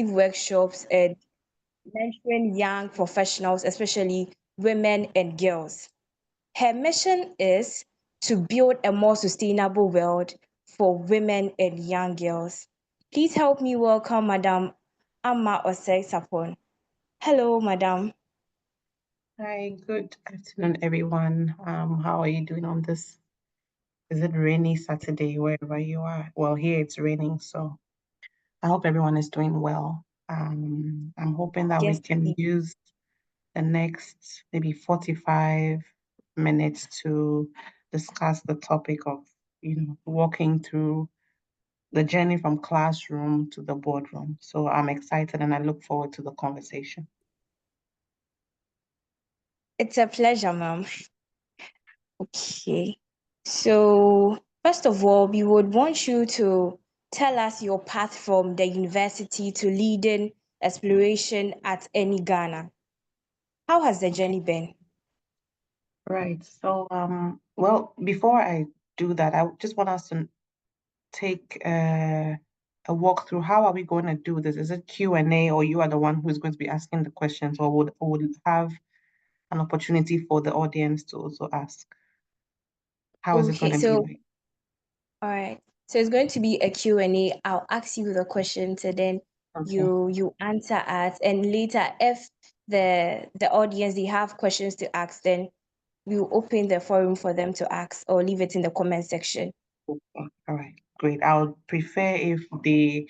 workshops and mentoring young professionals, especially women and girls. Her mission is to build a more sustainable world for women and young girls. Please help me welcome Madam Amma Osei Sapon. Hello, Madam. Hi, good afternoon, everyone. How are you doing on this? Is it rainy Saturday wherever you are? Well, here it's raining, so I hope everyone is doing well. I'm hoping that we Yes, can please. use the next maybe 45 minutes to discuss the topic of, walking through the journey from classroom to the boardroom. So I'm excited and I look forward to the conversation. It's a pleasure, ma'am. Okay. So, first of all, we would want you to tell us your path from the university to leading exploration at any Ghana. How has the Okay. journey been? Right. So, well, before I do that, I just want us to take a walk through how are we going to do this? Is it Q&A or you are the one who is going to be asking the questions or would have an opportunity for the audience to also ask? How is it going Okay, to be so like? all right. So it's going to be a Q&A. I'll ask you the questions and then Okay. you answer us. And later, if the audience they have questions to ask, then we'll open the forum for them to ask or leave it in the comment section. Okay. All right. Great. I would prefer if they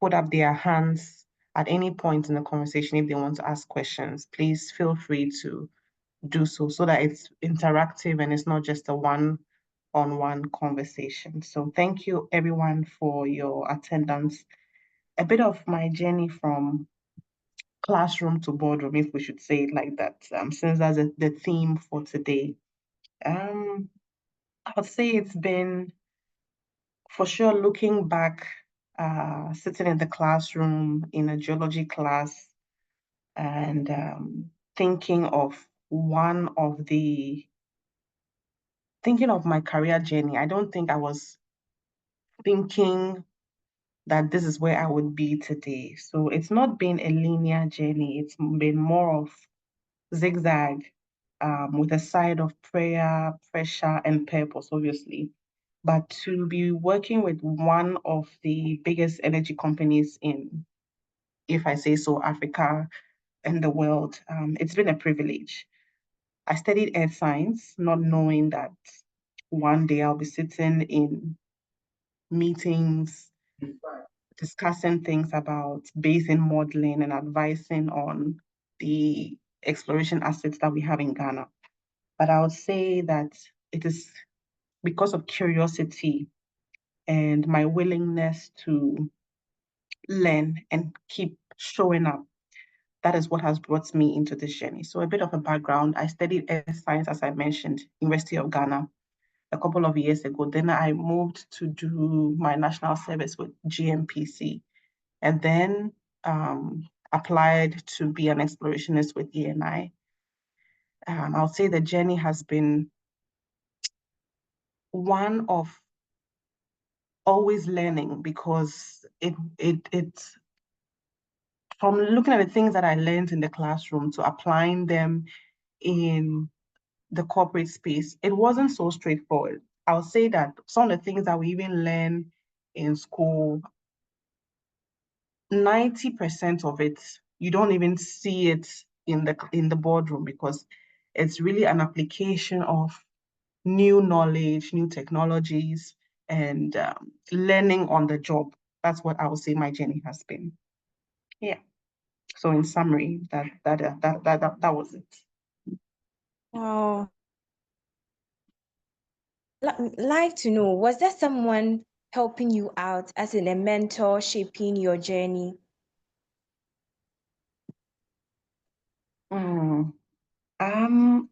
put up their hands at any point in the conversation if they want to ask questions. Please feel free to do so that it's interactive and it's not just a one-on-one conversation. So thank you everyone for your attendance. A bit of my journey from classroom to boardroom, if we should say it like that, since that's the theme for today. Um, I would say it's been for sure looking back, sitting in the classroom in a geology class and thinking of one of the thinking of my career journey. I don't think I was thinking that this is where I would be today. So it's not been a linear journey. It's been more of zigzag, with a side of prayer, pressure, and purpose, obviously. But to be working with one of the biggest energy companies in, if I say so, Africa and the world, it's been a privilege. I studied earth science, not knowing that one day I'll be sitting in meetings discussing things about basin modeling and advising on the exploration assets that we have in Ghana. But I would say that it is because of curiosity and my willingness to learn and keep showing up. That is what has brought me into this journey. So a bit of a background, I studied earth science, as I mentioned, University of Ghana a couple of years ago. Then I moved to do my national service with GMPC and then applied to be an explorationist with ENI. I'll say the journey has been one of always learning because it's from looking at the things that I learned in the classroom to applying them in the corporate space, it wasn't so straightforward. I'll say that some of the things that we even learn in school, 90% of it, you don't even see it in the boardroom because it's really an application of new knowledge, new technologies, and learning on the job. That's what I would say my journey has been. Yeah. So in summary, that was it. Oh, like to know, was there someone helping you out as in a mentor shaping your journey? Mm. Um,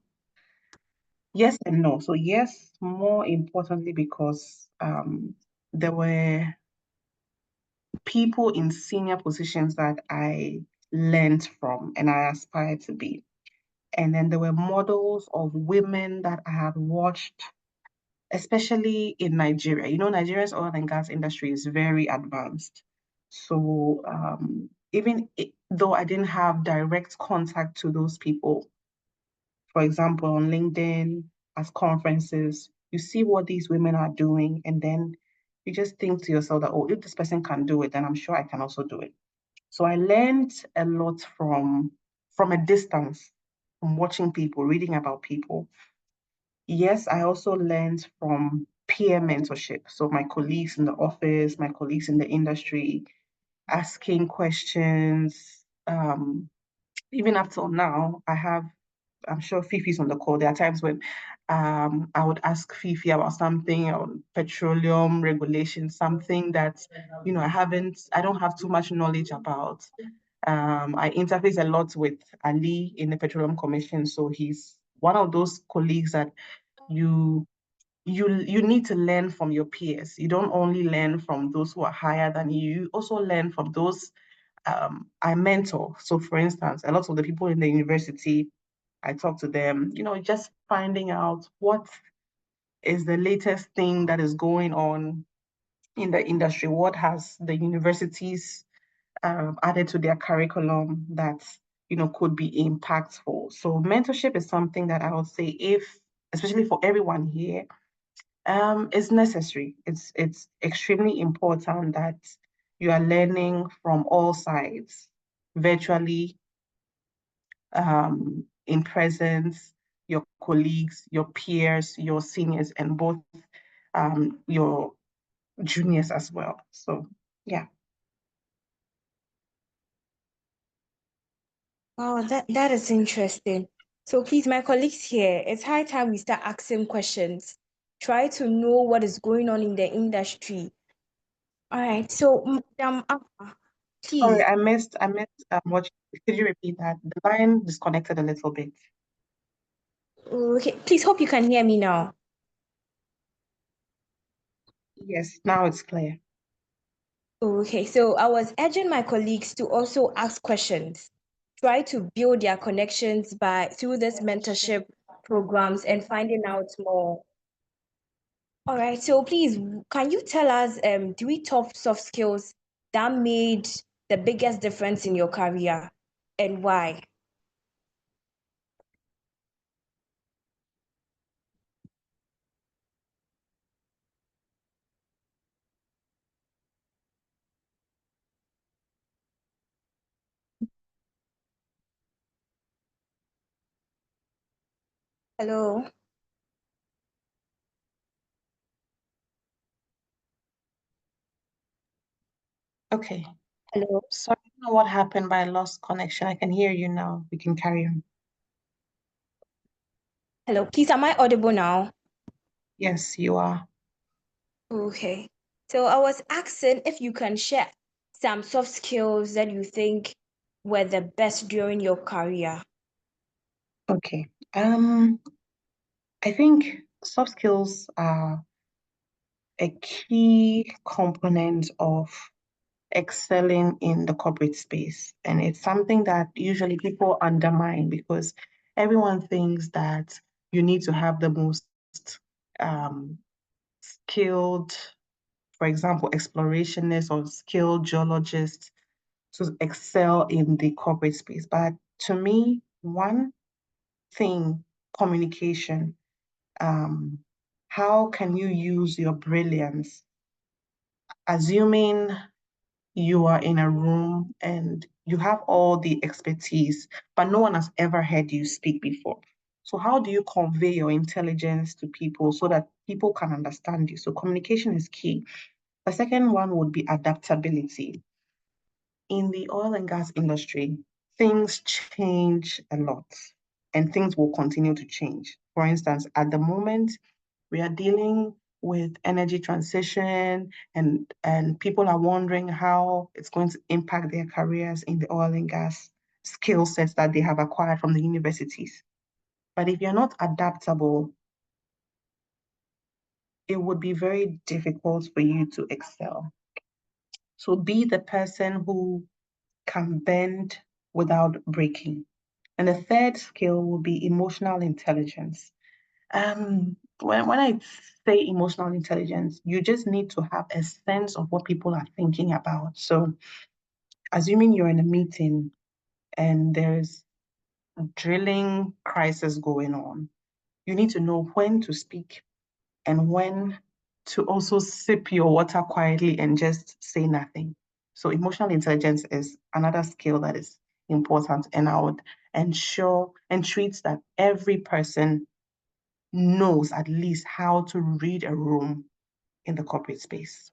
yes and no. So yes, more importantly, because there were people in senior positions that I learned from and I aspired to be. And then there were models of women that I had watched, especially in Nigeria. You know, Nigeria's oil and gas industry is very advanced. So even though I didn't have direct contact to those people, for example, on LinkedIn, as conferences, you see what these women are doing, and then you just think to yourself that, oh, if this person can do it, then I'm sure I can also do it. So I learned a lot from a distance, from watching people, reading about people. Yes, I also learned from peer mentorship. So my colleagues in the office, my colleagues in the industry, asking questions. Even up till now, I'm sure Fifi's on the call. There are times when I would ask Fifi about something on petroleum regulation, something that, I don't have too much knowledge about. I interface a lot with Ali in the Petroleum Commission, so he's one of those colleagues that you you need to learn from your peers. You don't only learn from those who are higher than you, you also learn from those I mentor. So for instance, a lot of the people in the university, I talk to them, just finding out what is the latest thing that is going on in the industry, what has the universities added to their curriculum that could be impactful. So mentorship is something that I would say, if especially for everyone here, it's necessary. It's extremely important that you are learning from all sides, virtually, in presence, your colleagues, your peers, your seniors, and both your juniors as well. So yeah. Oh, that is interesting. So please, my colleagues here, it's high time we start asking questions. Try to know what is going on in the industry. All right. So, Madam Alpha, Sorry, please. I missed what could you repeat that? The line disconnected a little bit. Okay, please hope you can hear me now. Yes, now it's clear. Okay, so I was urging my colleagues to also ask questions. Try to build their connections by through this mentorship programs and finding out more. All right, so please, can you tell us 3 top soft skills that made the biggest difference in your career and why? Hello, Okay. hello, Sorry, I don't know what happened, but I lost connection. I can hear you now. We can carry on. hello. Please, am I audible now? Yes, you are. Okay. So I was asking if you can share some soft skills that you think were the best during your career. Okay. I think soft skills are a key component of excelling in the corporate space. And it's something that usually people undermine because everyone thinks that you need to have the most um, skilled, for example, explorationist or skilled geologist to excel in the corporate space. But to me, one thing, communication, um, how can you use your brilliance, assuming you are in a room and you have all the expertise, but no one has ever heard you speak before. So how do you convey your intelligence to people so that people can understand you? So communication is key. The second one would be adaptability. In the oil and gas industry, things change a lot and things will continue to change. For instance, at the moment, we are dealing with energy transition and people are wondering how it's going to impact their careers in the oil and gas skill sets that they have acquired from the universities. But if you're not adaptable, it would be very difficult for you to excel. So be the person who can bend without breaking. And the third skill will be emotional intelligence. when I say emotional intelligence, you just need to have a sense of what people are thinking about. So, assuming you're in a meeting and there's a drilling crisis going on, you need to know when to speak and when to also sip your water quietly and just say nothing. So, emotional intelligence is another skill that is important, and I would ensure and treat that every person knows at least how to read a room in the corporate space.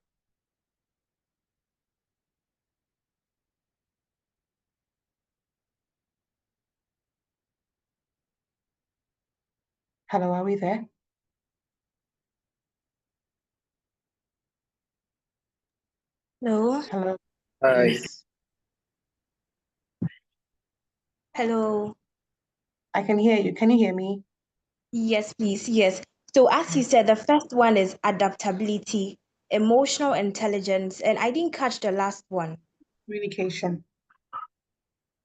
Hello, are we there? Hello? Hello. Hi. Yes, Hello? I can hear you. Can you hear me? Yes, please. Yes. So, as you said, the first one is adaptability, emotional intelligence, and I didn't catch the last one, Communication.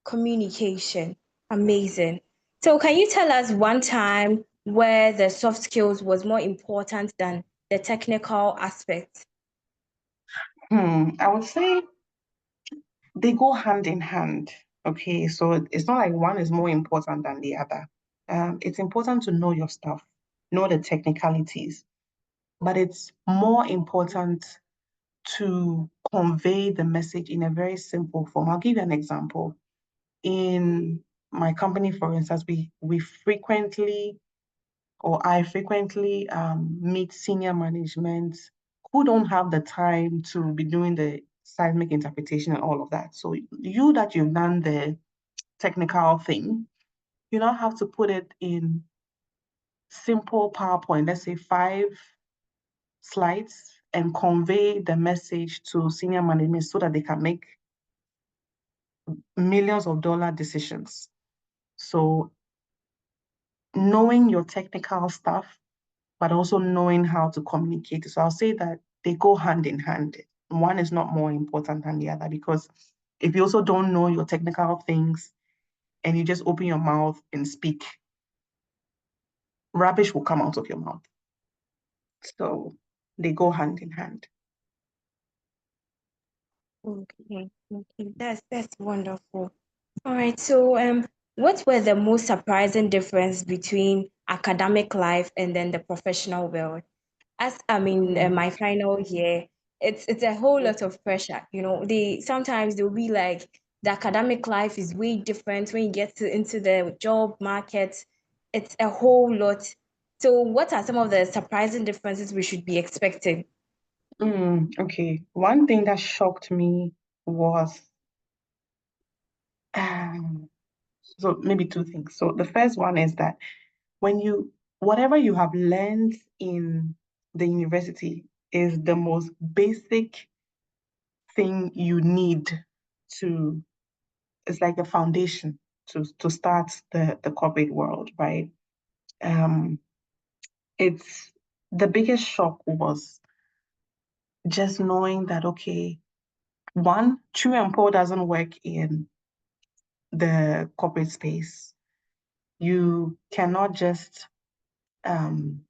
communication. Amazing. So, can you tell us one time where the soft skills was more important than the technical aspect? I would say they go hand in hand. Okay, so it's not like one is more important than the other. It's important to know your stuff, know the technicalities, but it's more important to convey the message in a very simple form. I'll give you an example. In my company, for instance, we frequently or I frequently meet senior management who don't have the time to be doing the seismic interpretation and all of that. So you that you've done the technical thing, you now have to put it in simple PowerPoint, let's say 5 slides, and convey the message to senior management so that they can make millions of dollar decisions. So knowing your technical stuff but also knowing how to communicate. So I'll say that they go hand in hand. One is not more important than the other because if you also don't know your technical things and you just open your mouth and speak, rubbish will come out of your mouth. So they go hand in hand. Okay, okay, that's wonderful. All right, so what were the most surprising difference between academic life and then the professional world? As I'm in Mm. my final year, it's a whole lot of pressure. You know, they sometimes they'll be like the academic life is way different when you get into the job market. It's a whole lot. So, what are some of the surprising differences we should be expecting? Okay. One thing that shocked me was um, so maybe two things. So the first one is that when whatever you have learned in the university is the most basic thing you need to, it's like the foundation to start the corporate world, right? Um, it's the biggest shock was just knowing that, okay, one, true and poor doesn't work in the corporate space. You cannot just um,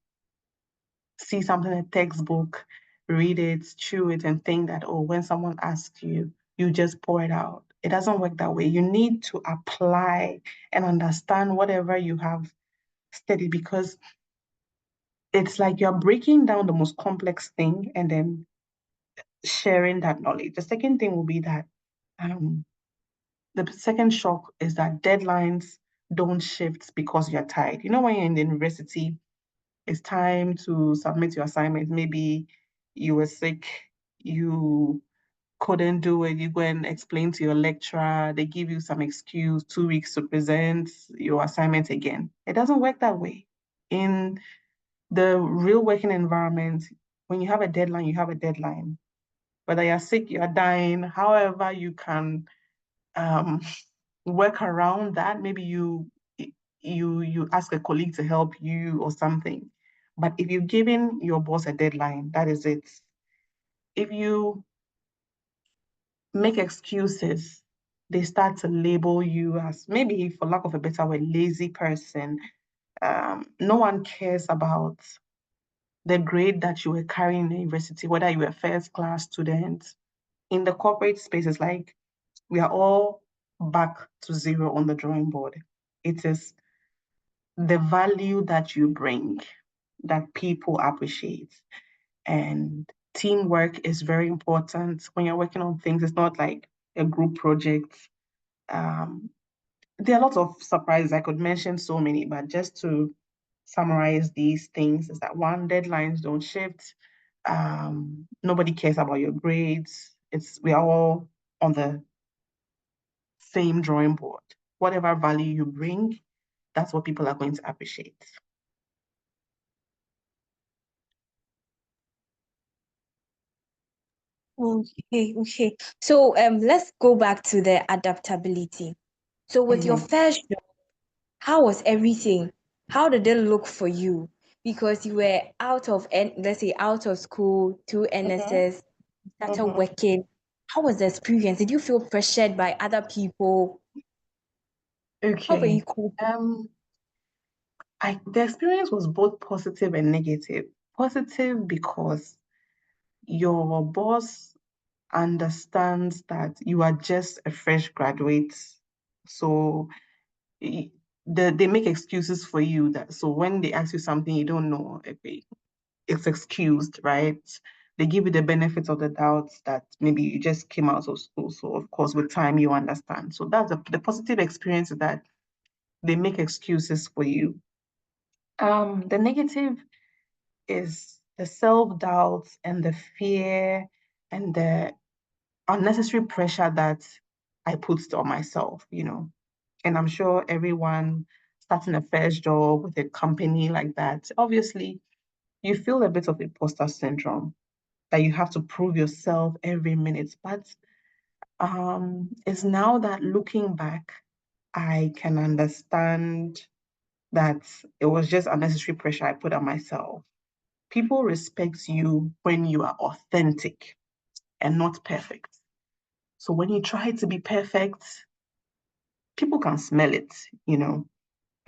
see something in a textbook, read it, chew it, and think that, oh, when someone asks you, you just pour it out. It doesn't work that way. You need to apply and understand whatever you have studied because it's like you're breaking down the most complex thing and then sharing that knowledge. The second thing will be that um, the second shock is that deadlines don't shift because you're tired. You know, when you're in the university, it's time to submit your assignment. Maybe you were sick, you couldn't do it, you go and explain to your lecturer, they give you some excuse, 2 weeks to present your assignment again. It doesn't work that way. In the real working environment, when you have a deadline, you have a deadline. Whether you're sick, you're dying, however you can um, work around that. Maybe you ask a colleague to help you or something. But if you've given your boss a deadline, that is it. If you make excuses, they start to label you as maybe, for lack of a better word, lazy person. No one cares about the grade that you were carrying in the university, whether you were a first class student. In the corporate space, it's like we are all back to zero on the drawing board. It is the value that you bring that people appreciate. And teamwork is very important when you're working on things. It's not like a group project. Um, there are lots of surprises. I could mention so many, but just to summarize these things is that one, deadlines don't shift. Nobody cares about your grades. We are all on the same drawing board. Whatever value you bring, that's what people are going to appreciate. Okay. So let's go back to the adaptability. So with your Mhm. first job, how was everything? How did it look for you? Because you were let's say out of school to Mhm. NSS, started Mhm. working. How was the experience? Did you feel pressured by other people? How were you Okay. coping? Um, the experience was both positive and negative. Positive because your boss understands that you are just a fresh graduate. So they make excuses for you that so when they ask you something you don't know, okay, it's excused, right? They give you the benefits of the doubt that maybe you just came out of school. So of course with time you understand. So that's the positive experience is that they make excuses for you. The negative is the self-doubt and the fear and the unnecessary pressure that I put on myself, you know. And I'm sure everyone starting a first job with a company like that, obviously, you feel a bit of imposter syndrome that you have to prove yourself every minute. But it's now that looking back, I can understand that it was just unnecessary pressure I put on myself. People respect you when you are authentic and not perfect. So when you try to be perfect, people can smell it, you know.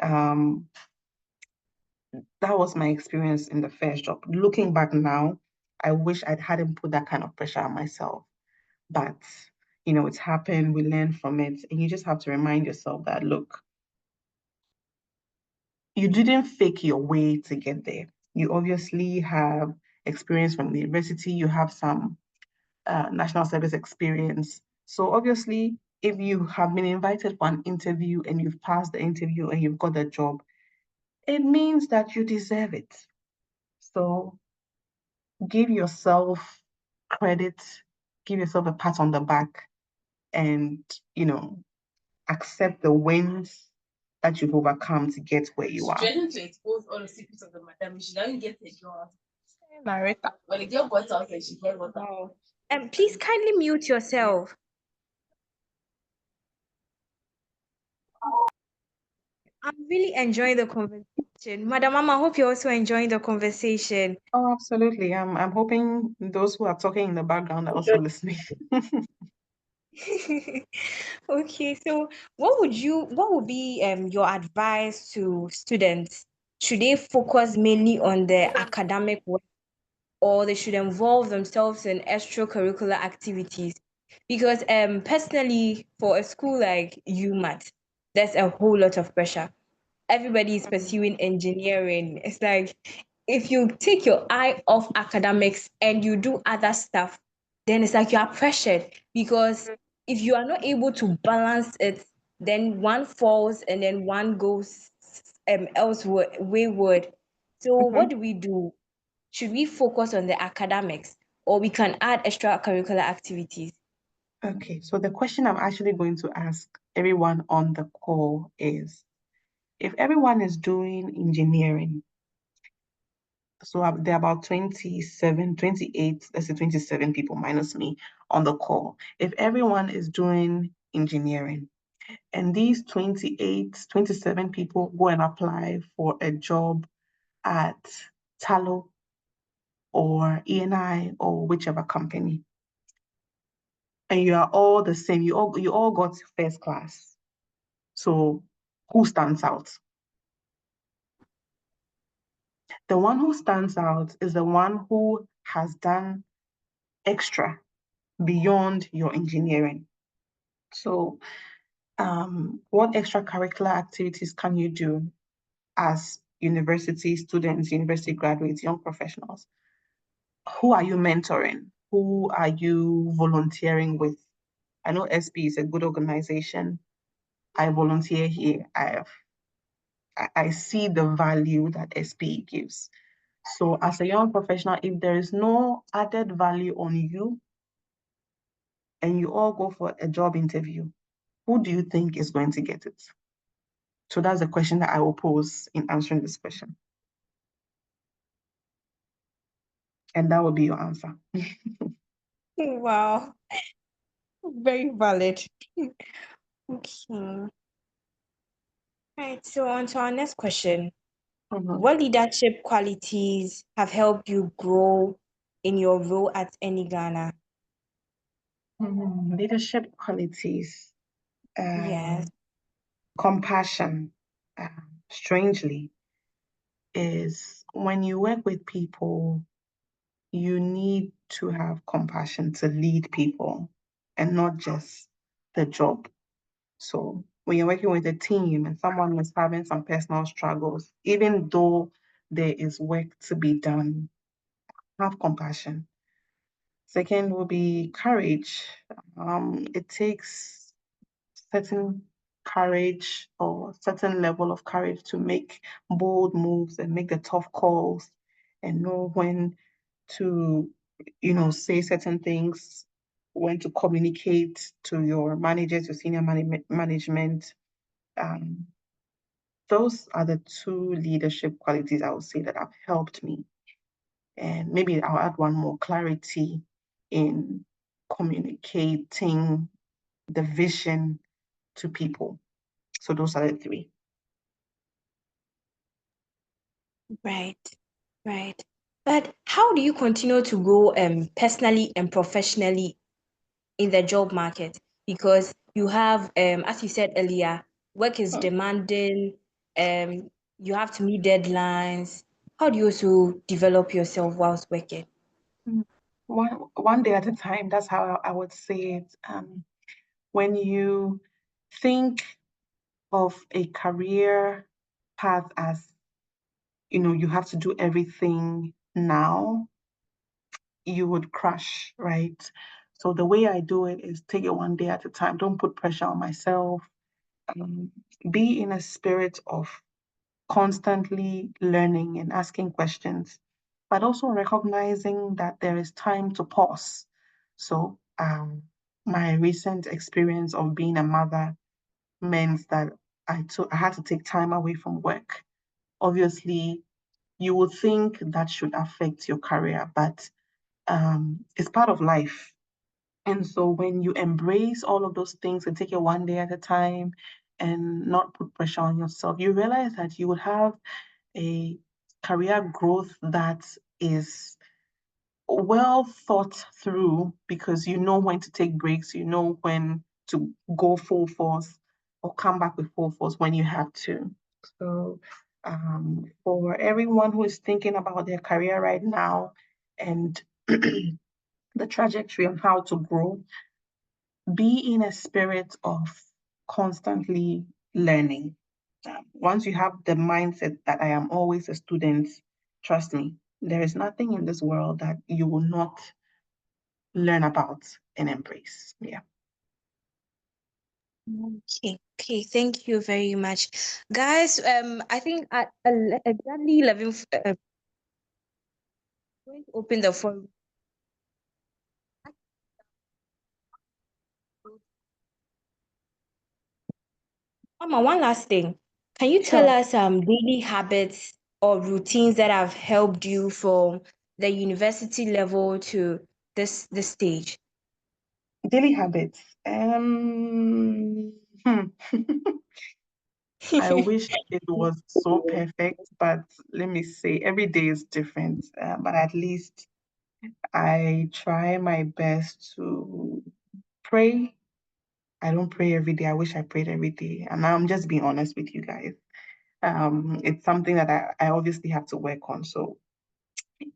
Um, that was my experience in the first job. Looking back now, I wish I hadn't put that kind of pressure on myself. But, you know, it's happened, we learn from it, and you just have to remind yourself that, look, you didn't fake your way to get there. You obviously have experience from the university, you have some national service experience. So obviously, if you have been invited for an interview and you've passed the interview and you've got the job, it means that you deserve it. So give yourself credit, give yourself a pat on the back, and you know, accept the wins that you've overcome to get where you are. Threatening to expose all the secrets of the madam. She doesn't get a job. Narrator. When the girl got out and she heard what happened. Wow. Please kindly mute yourself. I'm really enjoying the conversation. Madam Mama, I hope you're also enjoying the conversation. Oh, absolutely. I'm hoping those who are talking in the background are also listening. Okay, so what would be your advice to students? Should they focus mainly on their academic work or they should involve themselves in extracurricular activities? Because personally, for a school like UMAT, there's a whole lot of pressure. Everybody is Mhm. pursuing engineering. It's like if you take your eye off academics and you do other stuff, then it's like you are pressured because if you are not able to balance it, then one falls and then one goes elsewhere wayward. So what Mhm. do we do? Should we focus on the academics or we can add extracurricular activities? Okay, so the question I'm actually going to ask everyone on the call is, if everyone is doing engineering, so there are about 27, 28, let's say 27 people minus me on the call. If everyone is doing engineering and these 28, 27 people go and apply for a job at Talo or ENI or whichever company, and you are all the same, you all got first class. So who stands out? The one who stands out is the one who has done extra beyond your engineering. So, what extracurricular activities can you do as university students, university graduates, young professionals? Who are you mentoring? Who are you volunteering with? I know SB is a good organization. I volunteer here. I see the value that SB gives. So as a young professional, if there is no added value on you and you all go for a job interview, who do you think is going to get it? So that's the question that I will pose in answering this question. And that will be your answer. Wow, very valid. Okay. Right, so on to our next question. Mhm. What leadership qualities have helped you grow in your role at Any Ghana? Leadership qualities, Yes. compassion, strangely, is when you work with people, you need to have compassion to lead people and not just the job. So when you're working with a team and someone is having some personal struggles, even though there is work to be done, have compassion. Second will be courage. It takes certain courage or certain level of courage to make bold moves and make the tough calls and know when to, say certain things, when to communicate to your managers, your senior management. Um, those are the two leadership qualities I would say that have helped me. And maybe I'll add one more: clarity in communicating the vision to people. So those are the three. Right, right. But how do you continue to grow personally and professionally in the job market? Because you have, as you said earlier, work is Hmm. demanding, you have to meet deadlines. How do you also develop yourself whilst working? One day at a time. That's how I would say it. When you think of a career path as, you have to do everything now, you would crash, right? So the way I do it is take it one day at a time. Don't put pressure on myself. Um, be in a spirit of constantly learning and asking questions, but also recognizing that there is time to pause. So, my recent experience of being a mother meant that I had to take time away from work. Obviously, you would think that should affect your career, but it's part of life. And so when you embrace all of those things and take it one day at a time and not put pressure on yourself, you realize that you would have a career growth that is well thought through because you know when to take breaks, you know when to go full force or come back with full force when you have to. So, for everyone who is thinking about their career right now and the trajectory on how to grow, be in a spirit of constantly learning. Once you have the mindset that I am always a student, trust me, there is nothing in this world that you will not learn about and embrace. Yeah. Okay, okay, thank you very much. Guys, I think at exactly 11, going to open the phone. Mama, one last thing. Can you tell Sure. us daily habits or routines that have helped you from the university level to this stage? Daily habits. Hmm. I wish it was so perfect, but let me say every day is different. But at least I try my best to pray. I don't pray every day. I wish I prayed every day. And I'm just being honest with you guys. It's something that I obviously have to work on. So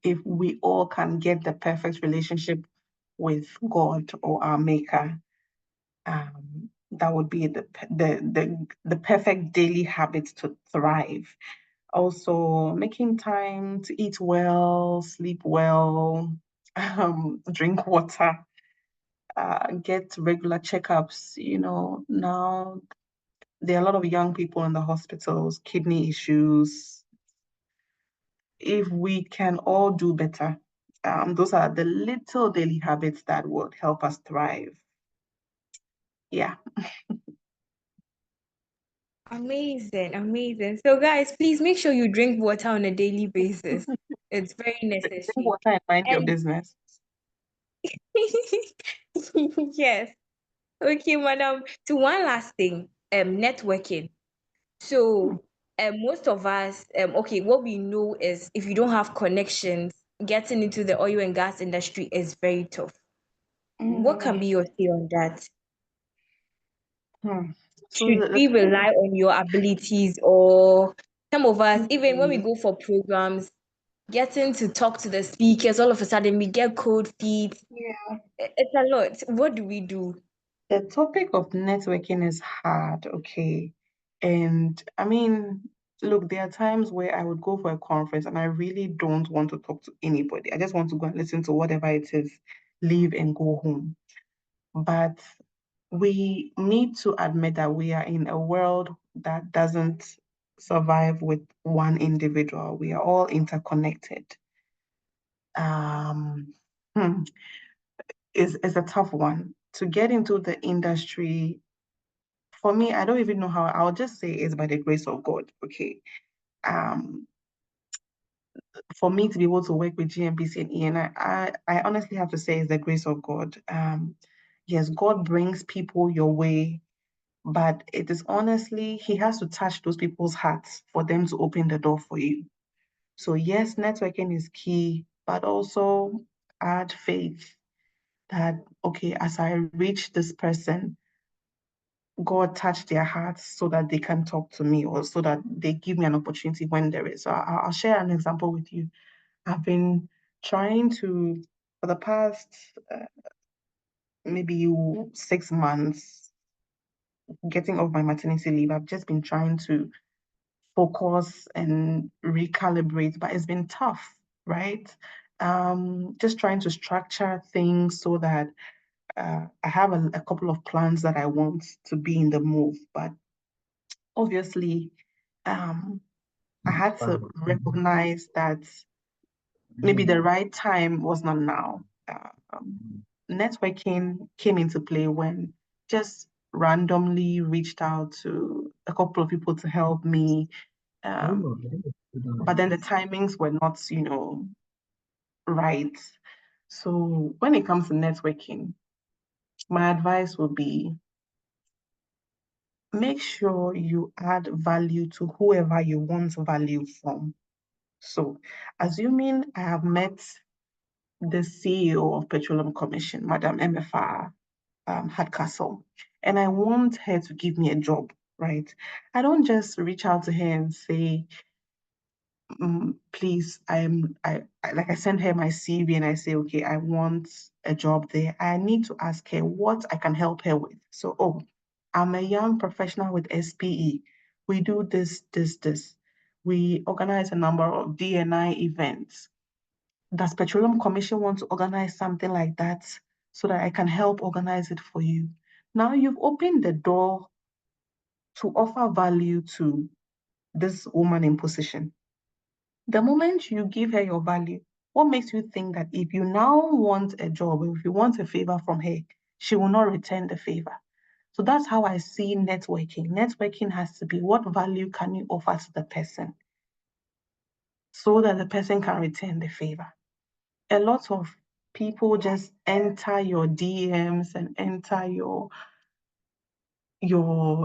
if we all can get the perfect relationship with God or our maker, that would be the perfect daily habits to thrive. Also, making time to eat well, sleep well, drink water, get regular checkups. Now there are a lot of young people in the hospitals, kidney issues. If we can all do better, those are the little daily habits that would help us thrive. Yeah. Amazing, amazing. So, guys, please make sure you drink water on a daily basis. It's very Drink necessary. water and mind your And business. yes, okay, madam. To one last thing, networking. So, most of us, okay, what we know is if you don't have connections, getting into the oil and gas industry is very tough. What can Mm, be your say on that? hmm. So Should the we topic rely on your abilities, or some of us, even when we mm, go for programs, getting to talk to the speakers, all of a sudden we get cold feet. yeah, It's a lot. What do we do? the topic of networking is hard, okay. And I mean, look, there are times where I would go for a conference and I really don't want to talk to anybody. I just want to go and listen to whatever it is, leave and go home. But we need to admit that we are in a world that doesn't survive with one individual. We are all interconnected. Um, hmm, is a tough one. To get into the industry, for me, I don't even know how. I'll just say it's by the grace of God. Okay. Um, for me to be able to work with GMPC and ENI, I honestly have to say it's the grace of God. Yes, God brings people your way, but it is honestly, He has to touch those people's hearts for them to open the door for you. So yes, networking is key, but also add faith that, okay, as I reach this person, God touch their hearts so that they can talk to me, or so that they give me an opportunity when there is. So I'll share an example with you. I've been trying to, for the past maybe 6 months, getting off my maternity leave, I've just been trying to focus and recalibrate, but it's been tough, right? Just trying to structure things so that I have a couple of plans that I want to be in the move, but obviously, um, I had to recognize that maybe the right time was not now. Networking came into play when just randomly reached out to a couple of people to help me. But then the timings were not, right. So when it comes to networking, my advice would be make sure you add value to whoever you want value from. So, assuming I have met the CEO of Petroleum Commission, Madam MFR Hardcastle, and I want her to give me a job, right? I don't just reach out to her and say, please, like I send her my CV and I say, okay, I want a job there. I need to ask her what I can help her with. So, oh, I'm a young professional with SPE. We do this, this, this. We organize a number of DNI events. Does Petroleum Commission want to organize something like that so that I can help organize it for you? Now you've opened the door to offer value to this woman in position. The moment you give her your value, what makes you think that if you now want a job, or if you want a favor from her, she will not return the favor? So that's how I see networking. Networking has to be, what value can you offer to the person so that the person can return the favor? A lot of people just enter your DMs and enter your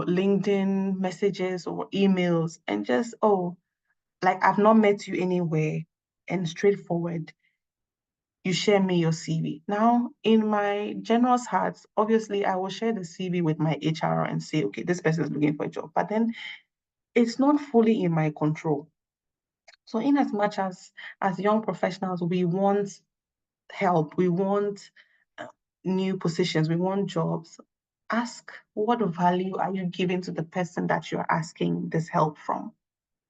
LinkedIn messages or emails and just, oh, like I've not met you anywhere, and straightforward, you share me your CV. Now, in my generous heart, obviously I will share the CV with my HR and say, okay, this person is looking for a job. But then it's not fully in my control. So in as much as young professionals, we want help, we want uh, new positions, we want jobs. Ask, what value are you giving to the person that you're asking this help from?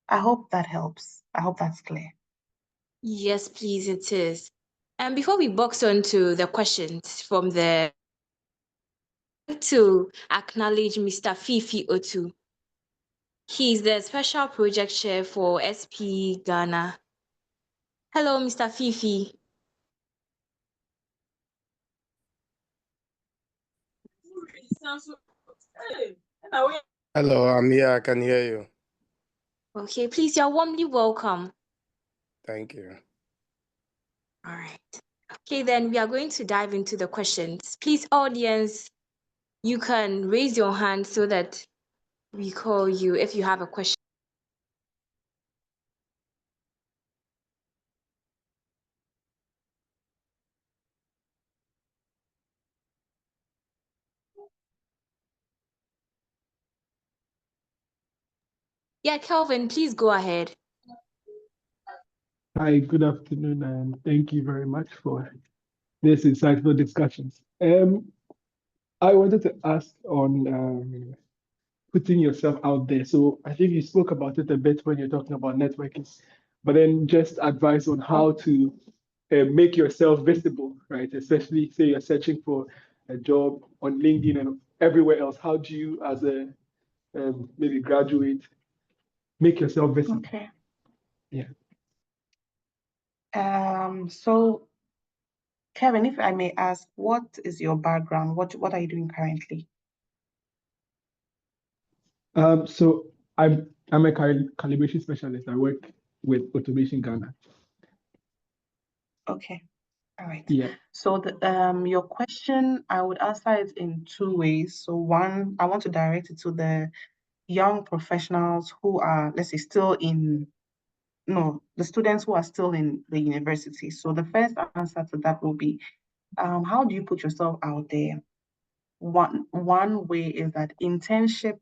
I hope that helps. I hope that's clear. Yes, please, it is. And before we box on to the questions from the to acknowledge Mr. Fifi Otu. He's the special project chair for SP Ghana. Hello, Mr. Fifi. Hello, I'm here. I can hear you. Okay, please, you're warmly welcome. Thank you. All right. Okay, then we are going to dive into the questions. Please, audience, you can raise your hand so that we call you if you have a question. Yeah, Kelvin, please go ahead. Hi, good afternoon, and thank you very much for this insightful discussions. I wanted to ask on putting yourself out there. So I think you spoke about it a bit when you're talking about networking, but then just advice on how to make yourself visible, right? Especially say you're searching for a job on LinkedIn and everywhere else. How do you, as a maybe graduate, make yourself visible? Okay. Yeah. So Kevin, if I may ask, what is your background? What are you doing currently? So I'm a calibration specialist. I work with Automation Ghana. Okay. All right. Yeah. So your question, I would answer it in two ways. So one, I want to direct it to the young professionals who are, let's say, the students who are still in the university. So the first answer to that will be, how do you put yourself out there? One way is that internship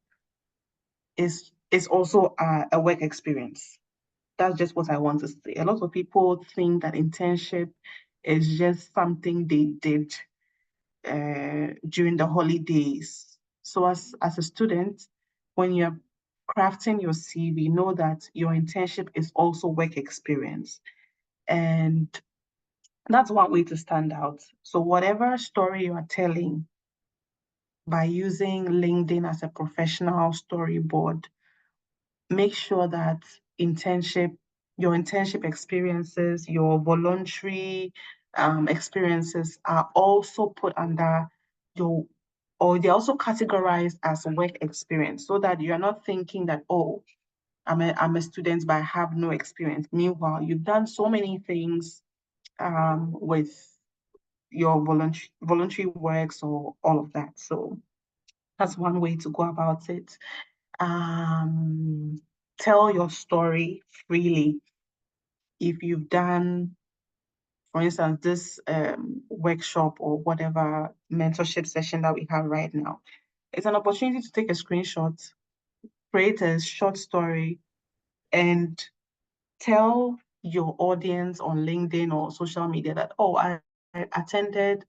is also a work experience. That's just what I want to say. A lot of people think that internship is just something they did during the holidays. So as a student, when you're crafting your CV, know that your internship is also work experience. And that's one way to stand out. So whatever story you are telling by using LinkedIn as a professional storyboard, make sure that your internship experiences, your voluntary experiences are also put under or they're also categorized as work experience so that you're not thinking that, oh, I'm a student, but I have no experience. Meanwhile, you've done so many things with your voluntary works or all of that. So that's one way to go about it. Tell your story freely. If you've done, for instance, this workshop or whatever mentorship session that we have right now, it's an opportunity to take a screenshot, create a short story, and tell your audience on LinkedIn or social media that, oh, I attended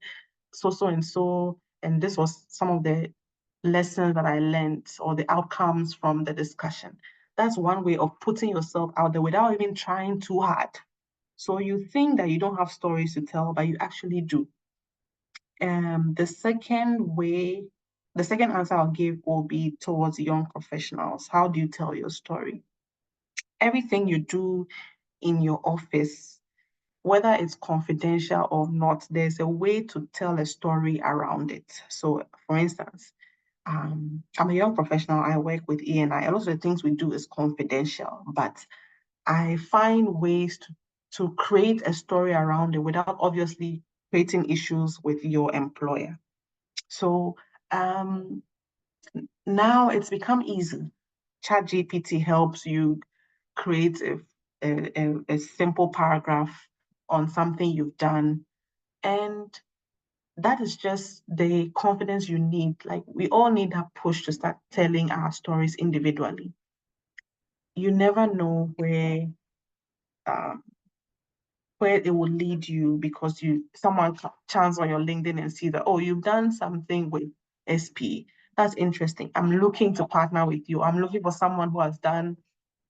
so and so, and this was some of the lessons that I learned or the outcomes from the discussion. That's one way of putting yourself out there without even trying too hard. So you think that you don't have stories to tell, but you actually do. The second answer I'll give will be towards young professionals. How do you tell your story? Everything you do in your office, whether it's confidential or not, there's a way to tell a story around it. So, for instance, I'm a young professional. I work with E&I. A lot of the things we do is confidential, but I find ways to create a story around it without obviously creating issues with your employer. So now it's become easy. ChatGPT helps you create a simple paragraph on something you've done. And that is just the confidence you need. Like we all need that push to start telling our stories individually. you never know where it will lead you, because someone chance on your LinkedIn and see that, oh, you've done something with SP. That's interesting. I'm looking to partner with you. I'm looking for someone who has done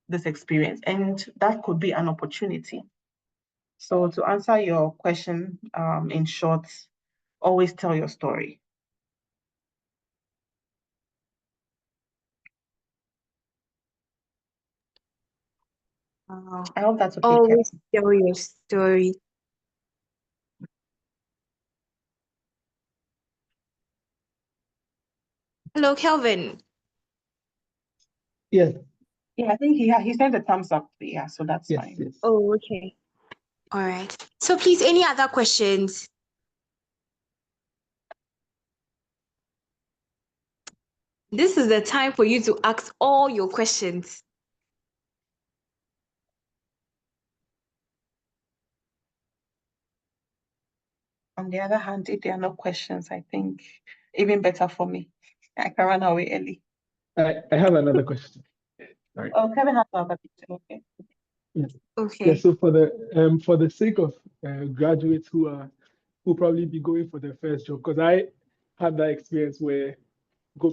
this experience, and that could be an opportunity. So to answer your question, in short, always tell your story. I hope that's okay. Always tell your story. Hello, Kelvin. Yes, Yeah, I think he sent a thumbs up. Yeah, so that's yes, fine. yes. Oh, okay. All right. So please, any other questions? This is the time for you to ask all your questions. On the other hand, if there are no questions, I think even better for me. I can run away early. I have another question. Sorry. Oh, Kevin has another question. Okay. Yeah. Okay. Yeah, so for the sake of graduates who probably be going for their first job, because I had that experience where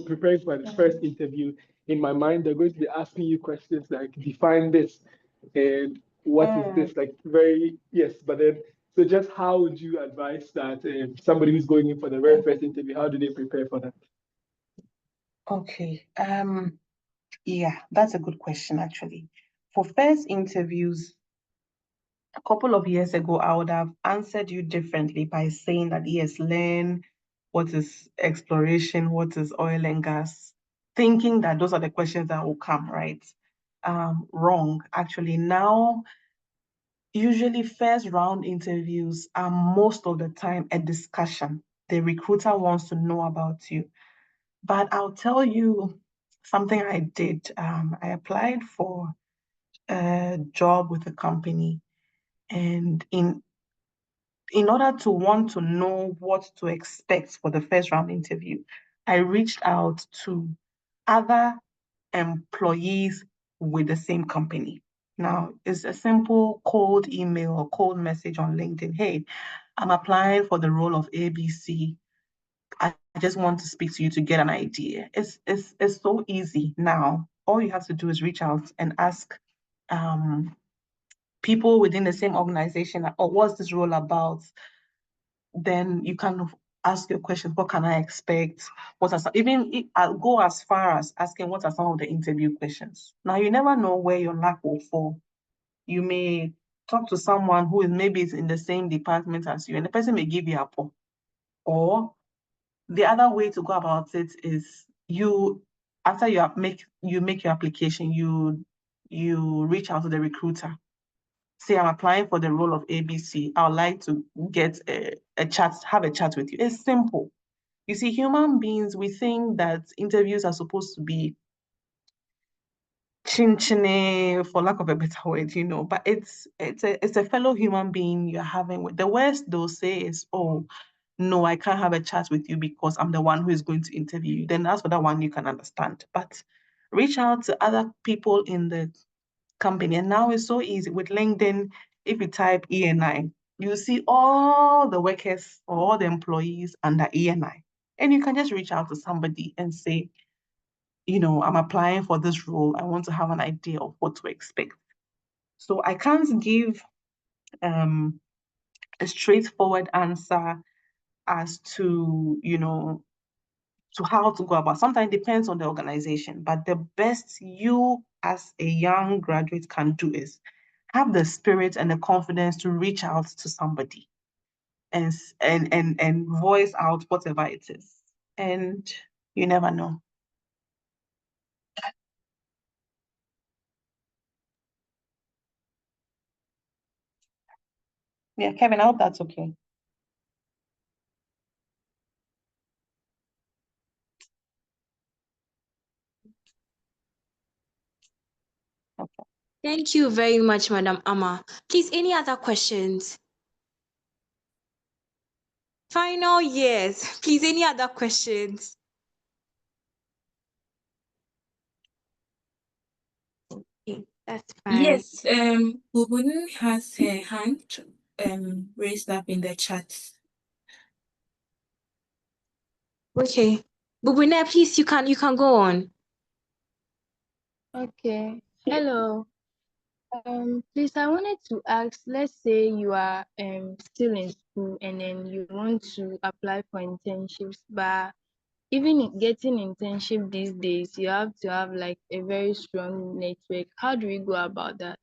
preparing for the first interview, in my mind, they're going to be asking you questions like define this and what is this, like yes, but then so just how would you advise that somebody who's going in for the very first interview, how do they prepare for that? Okay. Yeah, that's a good question, actually. For first interviews, a couple of years ago, I would have answered you differently by saying that, yes, learn what is exploration, what is oil and gas, thinking that those are the questions that will come, right? Wrong. Actually, now, usually first round interviews are most of the time a discussion. The recruiter wants to know about you. But I'll tell you something I did. I applied for a job with a company, and in order to want to know what to expect for the first round interview, I reached out to other employees with the same company. Now, it's a simple cold email or cold message on LinkedIn. Hey, I'm applying for the role of ABC. I just want to speak to you to get an idea. It's so easy now. All you have to do is reach out and ask people within the same organization, oh, what's this role about? Then you kind of ask your question, what can I expect? I'll go as far as asking what are some of the interview questions. Now, you never know where your luck will fall. You may talk to someone who is maybe in the same department as you, and the person may give you a po. Or the other way to go about it is after you make your application, you reach out to the recruiter. Say, I'm applying for the role of ABC. I would like to get a chat, have a chat with you. It's simple. You see, human beings, we think that interviews are supposed to be chin-chinny, for lack of a better word, but it's a fellow human being you're having with. The worst they'll say is, oh, no, I can't have a chat with you because I'm the one who is going to interview you. Then that's for that one you can understand. But reach out to other people in the company. And now it's so easy with LinkedIn. If you type ENI, you see all the workers or all the employees under ENI. And you can just reach out to somebody and say, I'm applying for this role. I want to have an idea of what to expect. So I can't give a straightforward answer as to, to how to go about. Sometimes it depends on the organization, but the best you as a young graduate can do is have the spirit and the confidence to reach out to somebody and voice out whatever it is. And you never know. Yeah, Kevin, I hope that's okay. Okay. Thank you very much, Madam Amma. Please, any other questions? Final years. Please, any other questions? Okay, that's fine. Yes, Bubun has her hand raised up in the chat. Okay. Bubuna, please, you can go on. Okay. Hello. Please, I wanted to ask, let's say you are still in school and then you want to apply for internships, but even getting internship these days, you have to have like a very strong network. How do we go about that?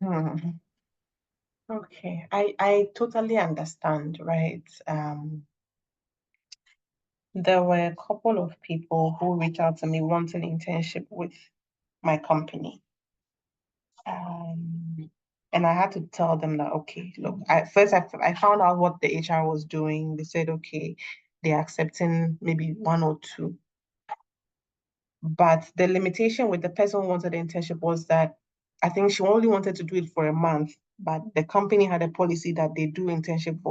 Hmm. Okay, I totally understand, right? There were a couple of people who reached out to me wanting internship with my company. And I had to tell them that, okay, look, I found out what the HR was doing. They said, okay, they're accepting maybe one or two. But the limitation with the person who wanted the internship was that I think she only wanted to do it for a month, but the company had a policy that they do internship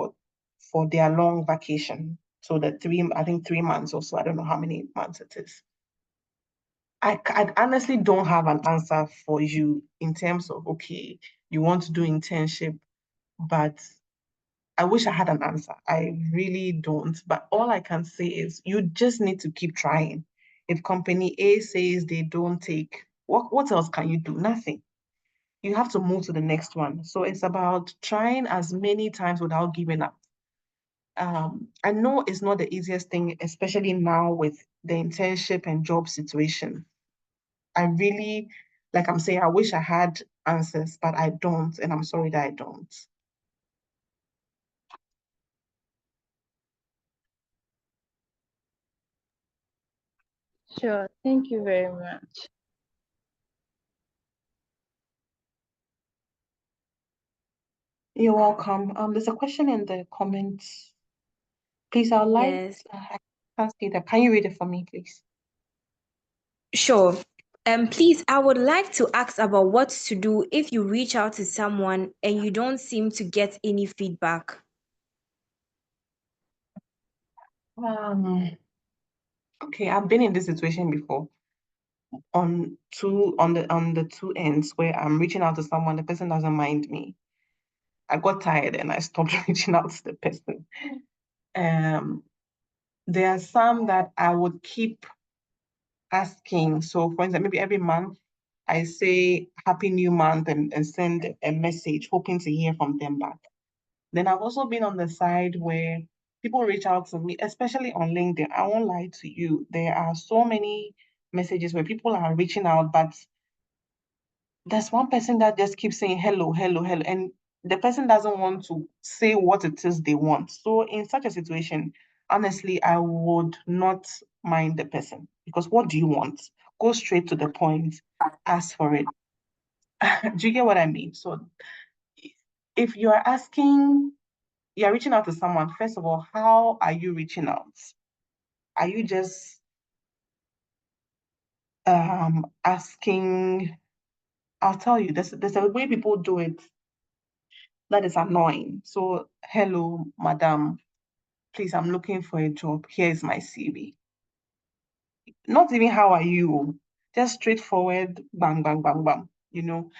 for their long vacation. So I think 3 months or so, I don't know how many months it is. I honestly don't have an answer for you in terms of, okay, you want to do internship, but I wish I had an answer. I really don't. But all I can say is you just need to keep trying. If company A says they don't take, what else can you do? Nothing. You have to move to the next one. So it's about trying as many times without giving up. I know it's not the easiest thing, especially now with the internship and job situation. I really, like I'm saying, I wish I had answers, but I don't, and I'm sorry that I don't. Sure. Thank you very much. You're welcome. There's a question in the comments. Please, I'd like, Yes. I can't see that. Can you read it for me, please? Sure. Please, I would like to ask about what to do if you reach out to someone and you don't seem to get any feedback. Okay, I've been in this situation before on the two ends where I'm reaching out to someone, the person doesn't mind me. I got tired and I stopped reaching out to the person. There are some that I would keep asking. So for instance, maybe every month I say Happy New Month and send a message hoping to hear from them back. Then I've also been on the side where people reach out to me, especially on LinkedIn. I won't lie to you. There are so many messages where people are reaching out, but there's one person that just keeps saying hello, hello, hello. And the person doesn't want to say what it is they want. So in such a situation, honestly, I would not mind the person because what do you want? Go straight to the point, ask for it. Do you get what I mean? So if you're asking, you're reaching out to someone, first of all, how are you reaching out? Are you just asking? I'll tell you, there's a way people do it that is annoying. So, hello, madam, please, I'm looking for a job. Here is my CV. Not even how are you, just straightforward, bang, bang, bang, bang, you know.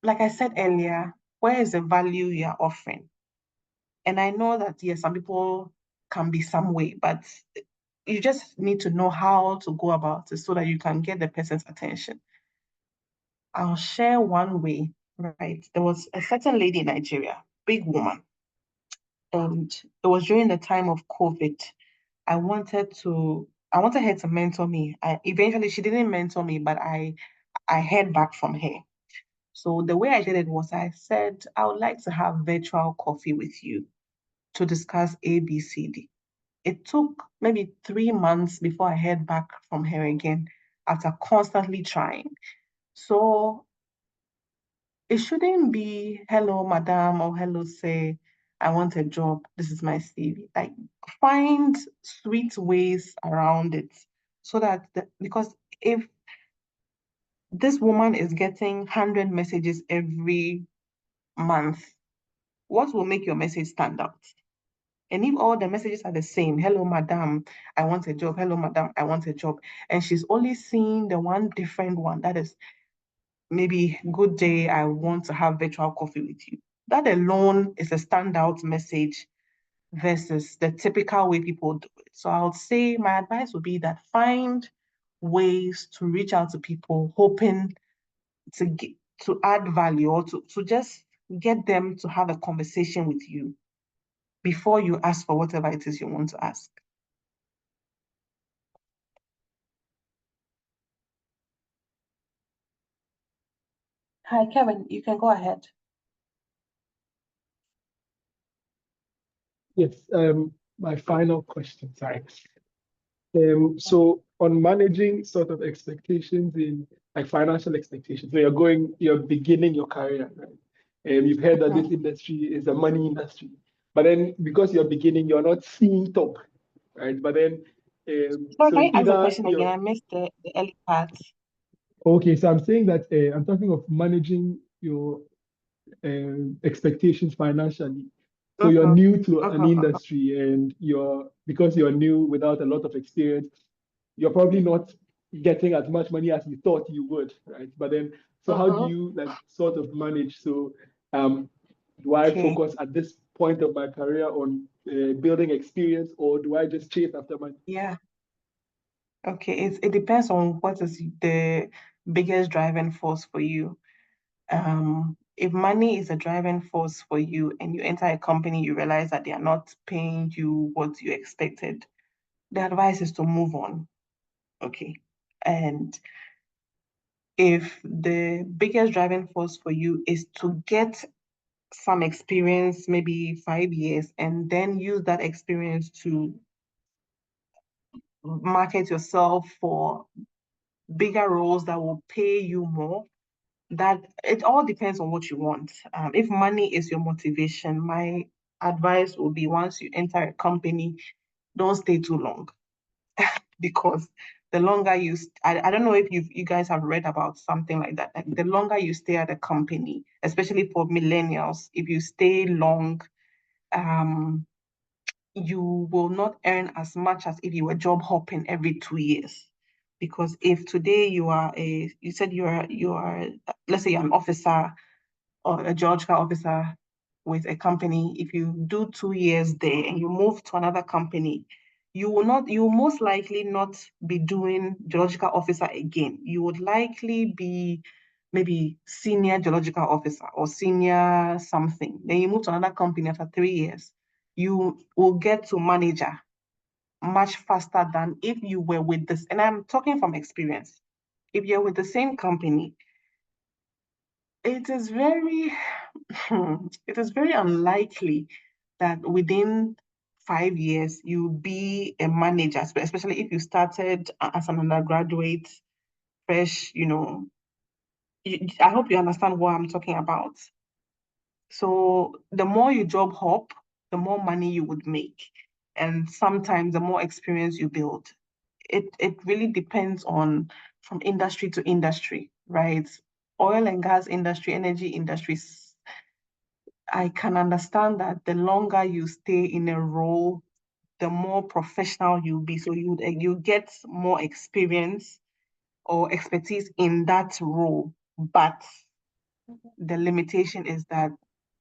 Like I said earlier, where is the value you're offering? And I know that, yes, some people can be some way, but you just need to know how to go about it so that you can get the person's attention. I'll share one way, right? There was a certain lady in Nigeria, big woman, and it was during the time of COVID. I wanted her to mentor me. Eventually she didn't mentor me, but I heard back from her. So the way I did it was I said, I would like to have virtual coffee with you to discuss ABCD. It took maybe 3 months before I heard back from her again after constantly trying. So it shouldn't be hello, madam, or hello, say, I want a job. This is my CV. Like, find sweet ways around it so that, because if this woman is getting 100 messages every month, what will make your message stand out? And if all the messages are the same, hello, madam, I want a job. Hello, madam, I want a job. And she's only seeing the one different one. That is maybe, good day, I want to have virtual coffee with you. That alone is a standout message versus the typical way people do it. So I would say my advice would be that find ways to reach out to people, hoping to add value or to just get them to have a conversation with you before you ask for whatever it is you want to ask. Hi, Kevin, you can go ahead. Yes, my final question, sorry. So on managing sort of expectations in like financial expectations, so you're beginning your career, right? You've heard that this industry is a money industry, but then because you're beginning, you're not seeing top, right? But then, So so can you ask the either question again? you're I missed the early part. okay. So I'm saying that I'm talking of managing your expectations financially. So you're new to an industry, and because you're new without a lot of experience, you're probably not getting as much money as you thought you would, right? But then, so how do you like sort of manage? So, do I Okay. focus at this point of my career on building experience, or do I just chase after money? Yeah. Okay. It depends on what is the biggest driving force for you. If money is a driving force for you and you enter a company, you realize that they are not paying you what you expected, the advice is to move on. Okay. And if the biggest driving force for you is to get some experience, maybe 5 years, and then use that experience to market yourself for bigger roles that will pay you more, that it all depends on what you want. If money is your motivation, my advice would be once you enter a company, don't stay too long because the longer I don't know if you guys have read about something like that. Like the longer you stay at a company, especially for millennials, if you stay long, you will not earn as much as if you were job hopping every 2 years. Because if today you said let's say you're an officer or a geological officer with a company, if you do 2 years there and you move to another company, you will most likely not be doing geological officer again. You would likely be maybe senior geological officer or senior something. Then you move to another company after 3 years, you will get to manager much faster than if you were with this. And I'm talking from experience. If you're with the same company, it is very it is very unlikely that within 5 years you'll be a manager, especially if you started as an undergraduate, fresh, I hope you understand what I'm talking about. So the more you job hop, the more money you would make. And sometimes the more experience you build. It really depends on from industry to industry, right? Oil and gas industry, energy industries, I can understand that the longer you stay in a role, the more professional you'll be. So you get more experience or expertise in that role. But the limitation is that,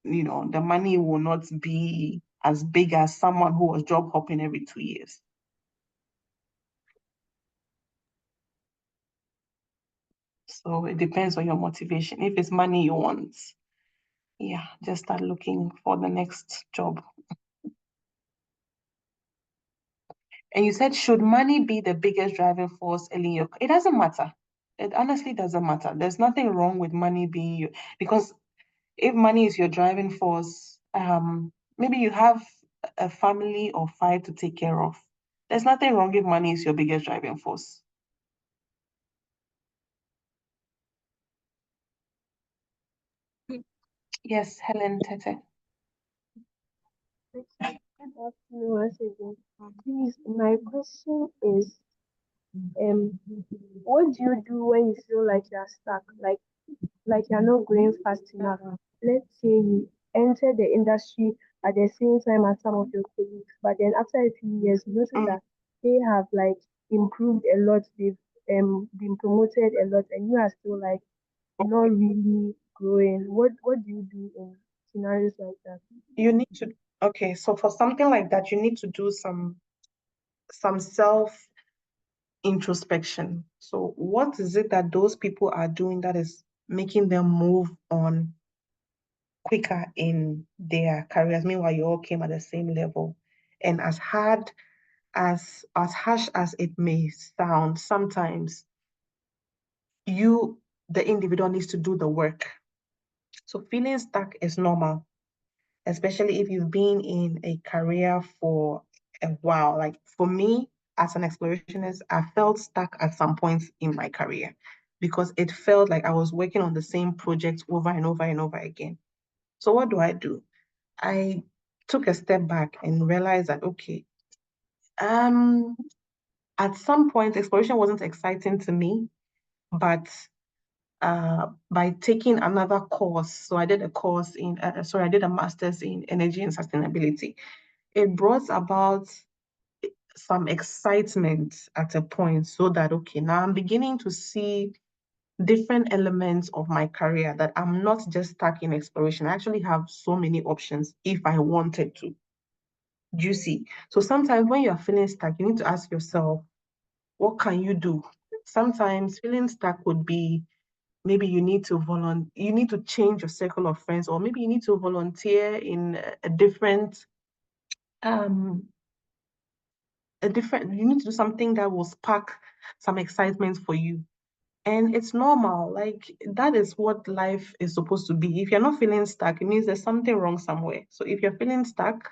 the money will not be as big as someone who was job hopping every 2 years. So it depends on your motivation. If it's money you want, yeah, just start looking for the next job. And you said, should money be the biggest driving force in your? It doesn't matter. It honestly doesn't matter. There's nothing wrong with money being you, because if money is your driving force, maybe you have a family of 5 to take care of. There's nothing wrong if money is your biggest driving force. Yes, Helen Tete. Good afternoon once again. Please, my question is, what do you do when you feel like you're stuck, like you're not going fast enough? Let's say you enter the industry at the same time as some of your colleagues, but then after a few years, you notice that they have like improved a lot, they've been promoted a lot, and you are still like not really growing. What do you do in scenarios like that? You need to, okay, so for something like that, you need to do some self introspection. So what is it that those people are doing that is making them move on quicker in their careers? Meanwhile, you all came at the same level. And as harsh as it may sound, sometimes the individual needs to do the work. So feeling stuck is normal, especially if you've been in a career for a while. Like for me, as an explorationist, I felt stuck at some points in my career because it felt like I was working on the same project over and over and over again. So what do? I took a step back and realized that, okay, at some point, exploration wasn't exciting to me, but by taking another course, so I did a master's in energy and sustainability. It brought about some excitement at a point so that, okay, now I'm beginning to see different elements of my career that I'm not just stuck in exploration. I actually have so many options if I wanted to. Do you see? So sometimes when you're feeling stuck, you need to ask yourself, what can you do? Sometimes feeling stuck would be maybe you need to change your circle of friends, or maybe you need to volunteer in a different you need to do something that will spark some excitement for you. And it's normal. Like that is what life is supposed to be. If you're not feeling stuck, it means there's something wrong somewhere. So if you're feeling stuck,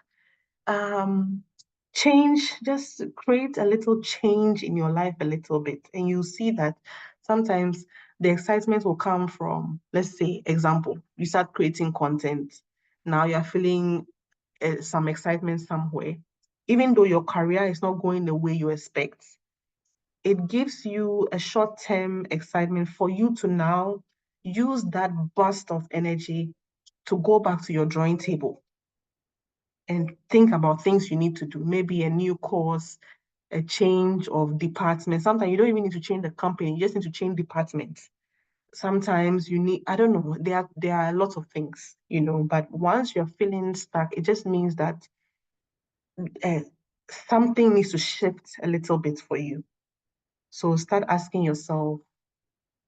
just create a little change in your life a little bit. And you'll see that sometimes the excitement will come from, let's say, example, you start creating content. Now you're feeling some excitement somewhere. Even though your career is not going the way you expect, it gives you a short-term excitement for you to now use that burst of energy to go back to your drawing table and think about things you need to do, maybe a new course, a change of department. Sometimes you don't even need to change the company, you just need to change departments. Sometimes you need, I don't know, there are lots of things, but once you're feeling stuck, it just means that something needs to shift a little bit for you. So start asking yourself,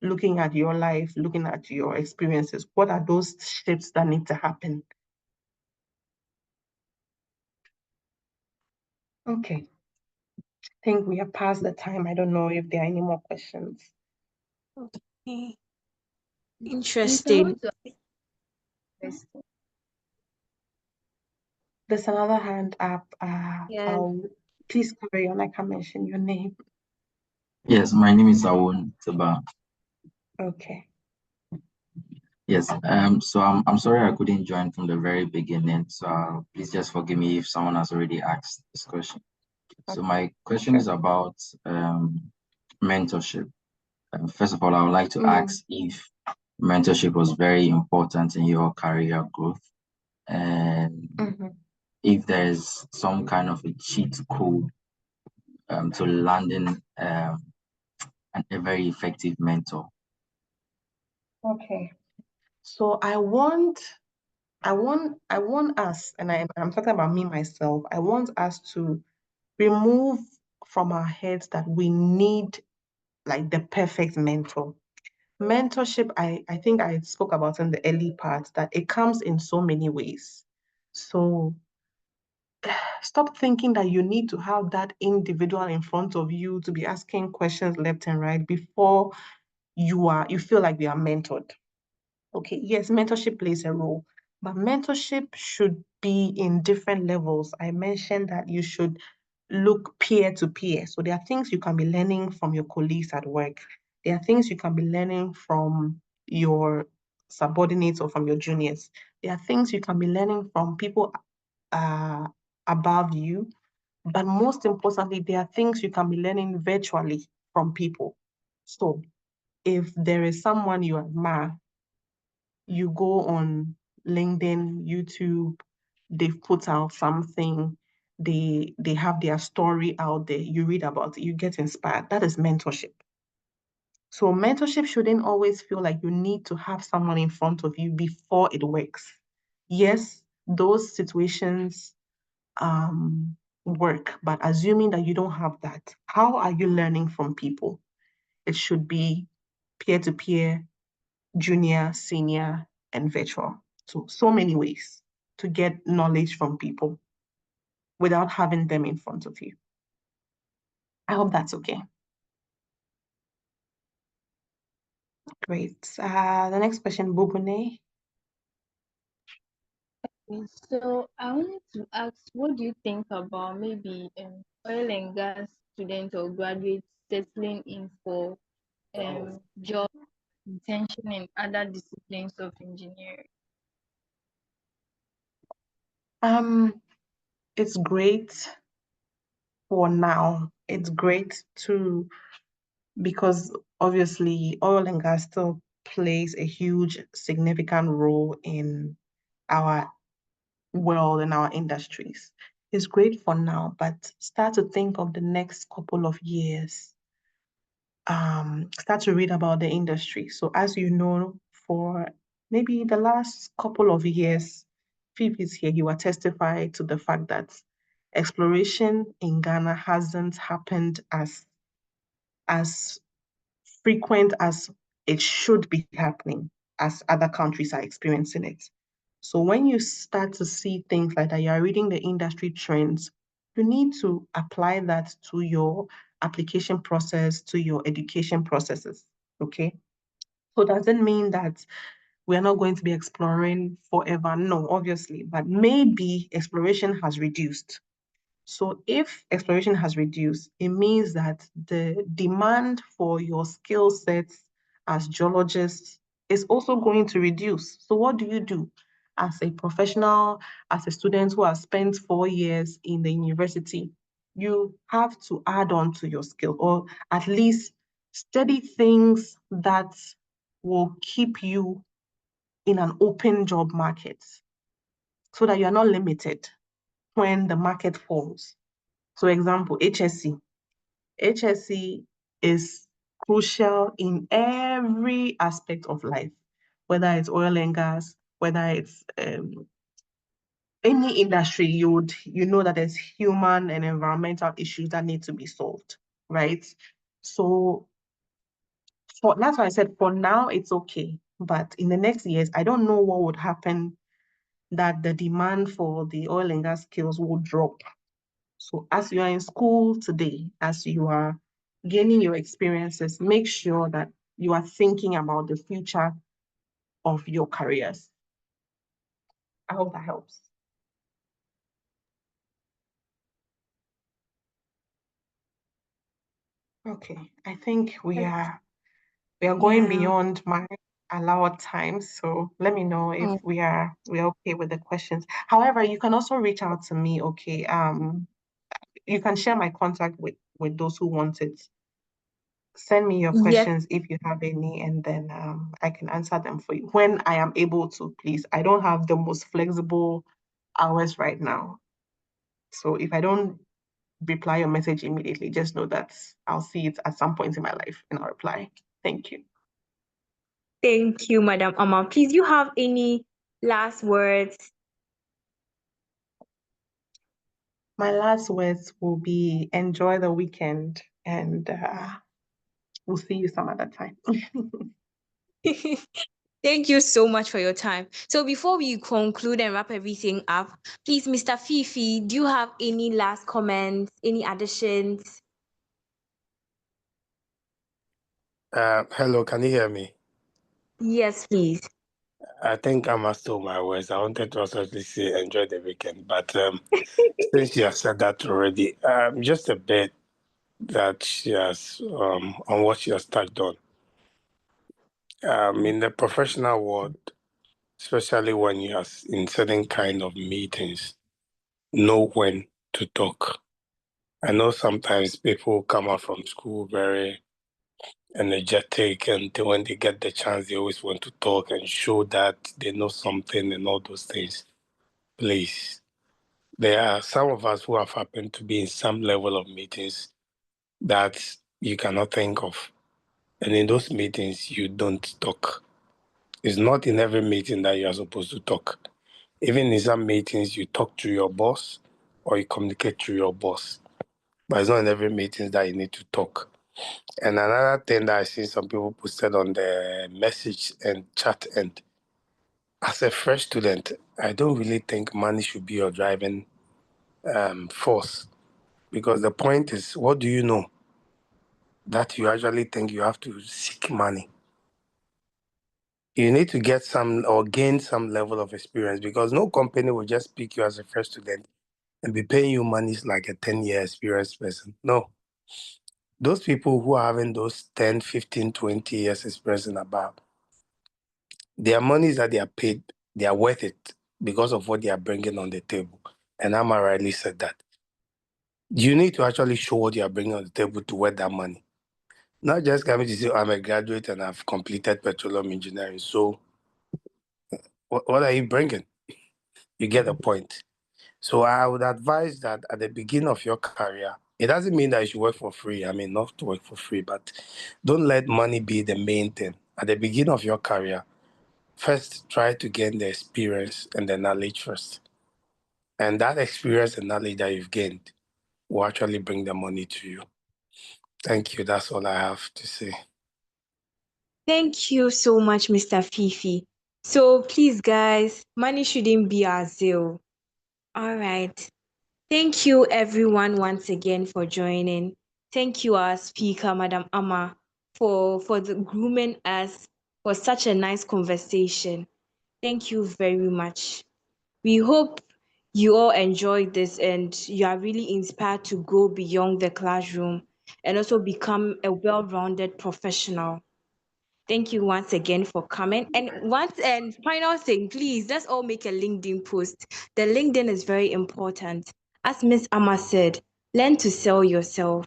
looking at your life, looking at your experiences, what are those shifts that need to happen? Okay. I think we have passed the time. I don't know if there are any more questions. Okay. Please, I Interesting. want to ask. There's another hand up. Yeah. Please carry on. I can mention your name. Yes, my name is Awon Tiba. Okay. Yes, so I'm sorry I couldn't join from the very beginning. So please just forgive me if someone has already asked this question. So my question is about mentorship. First of all, I would like to ask if mentorship was very important in your career growth, and if there's some kind of a cheat code to landing a very effective mentor. Okay. So I want us, and I'm talking about me myself, I want us to remove from our heads that we need like the perfect mentor. Mentorship, I think I spoke about in the early part that it comes in so many ways. So stop thinking that you need to have that individual in front of you to be asking questions left and right before you feel like you are mentored. Okay, yes, mentorship plays a role, but mentorship should be in different levels. I mentioned that you should look peer to peer. So there are things you can be learning from your colleagues at work. There are things you can be learning from your subordinates or from your juniors. There are things you can be learning from people above you. But most importantly, there are things you can be learning virtually from people. So if there is someone you admire, you go on LinkedIn, YouTube, they've put out something, they have their story out there, you read about it, you get inspired. That is mentorship. So mentorship shouldn't always feel like you need to have someone in front of you before it works. Yes, those situations work, but assuming that you don't have that, how are you learning from people? It should be peer-to-peer, junior, senior, and virtual. So many ways to get knowledge from people without having them in front of you. I hope that's okay. Great. The next question, Bubune. So I wanted to ask, what do you think about maybe oil and gas students or graduates settling in for job retention in other disciplines of engineering? It's great for now. It's great too, because obviously oil and gas still plays a huge, significant role in our world and our industries. It's great for now, but start to think of the next couple of years. Start to read about the industry. So as you know, for maybe the last couple of years, Phoebe is here, he will testify to the fact that exploration in Ghana hasn't happened as frequent as it should be happening, as other countries are experiencing it. So when you start to see things like that, you are reading the industry trends, you need to apply that to your application process, to your education processes, okay? So does it mean that we're not going to be exploring forever? No, obviously, but maybe exploration has reduced. So if exploration has reduced, it means that the demand for your skill sets as geologists is also going to reduce. So what do you do as a professional, as a student who has spent 4 years in the university? You have to add on to your skill, or at least study things that will keep you in an open job market so that you are not limited when the market falls. So example, HSC. HSC is crucial in every aspect of life, whether it's oil and gas, whether it's any industry, you know that there's human and environmental issues that need to be solved, right? So that's why I said for now it's okay, but in the next years, I don't know what would happen that the demand for the oil and gas skills will drop. So as you are in school today, as you are gaining your experiences, make sure that you are thinking about the future of your careers. I hope that helps. Okay, I think we are going beyond my allowed time. So let me know if we're okay with the questions. However, you can also reach out to me, okay? You can share my contact with those who want it. Send me your Yes. questions if you have any, and then I can answer them for you when I am able to, please. I don't have the most flexible hours right now. So if I don't reply your message immediately, just know that I'll see it at some point in my life and I'll reply. Thank you. Thank you, Madam Amma. Please, you have any last words? My last words will be enjoy the weekend, and we'll see you some other time. Thank you so much for your time. So before we conclude and wrap everything up, please, Mr. Fifi, do you have any last comments, any additions? Hello, can you hear me? Yes, please. I think I must stole my words. I wanted to also say enjoy the weekend, but since you have said that already, just a bit that she has on what she has touched on. In the professional world, especially when you are in certain kind of meetings, know when to talk. I know sometimes people come out from school very energetic, and when they get the chance, they always want to talk and show that they know something and all those things. Please There are some of us who have happened to be in some level of meetings that you cannot think of. And in those meetings, you don't talk. It's not in every meeting that you are supposed to talk. Even in some meetings, you talk to your boss or you communicate to your boss. But it's not in every meeting that you need to talk. And another thing that I see some people posted on the message and chat end, as a fresh student, I don't really think money should be your driving force. Because the point is, what do you know that you actually think you have to seek money? You need to get some or gain some level of experience, because no company will just pick you as a fresh student and be paying you money like a 10-year experienced person. No. Those people who are having those 10, 15, 20 years experience and above, their monies that they are paid, they are worth it because of what they are bringing on the table. And Amma rightly said that. You need to actually show what you are bringing on the table to worth that money. Not just coming to say, I'm a graduate and I've completed petroleum engineering. So what are you bringing? You get the point. So I would advise that at the beginning of your career, it doesn't mean that you should work for free. I mean, not to work for free, but don't let money be the main thing. At the beginning of your career, first try to gain the experience and the knowledge first. And that experience and knowledge that you've gained will actually bring the money to you. Thank you. That's all I have to say. Thank you so much, Mr. Fifi. So please, guys, money shouldn't be our zeal. All right. Thank you, everyone, once again for joining. Thank you, our speaker, Madam Amma, for the grooming us for such a nice conversation. Thank you very much. We hope you all enjoyed this and you are really inspired to go beyond the classroom and also become a well-rounded professional. Thank you once again for coming. And final thing, please, let's all make a LinkedIn post. The LinkedIn is very important. As Miss Amma said, learn to sell yourself.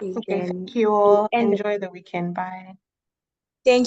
Okay, Then thank you all. we end. Enjoy the weekend. Bye. Thank you.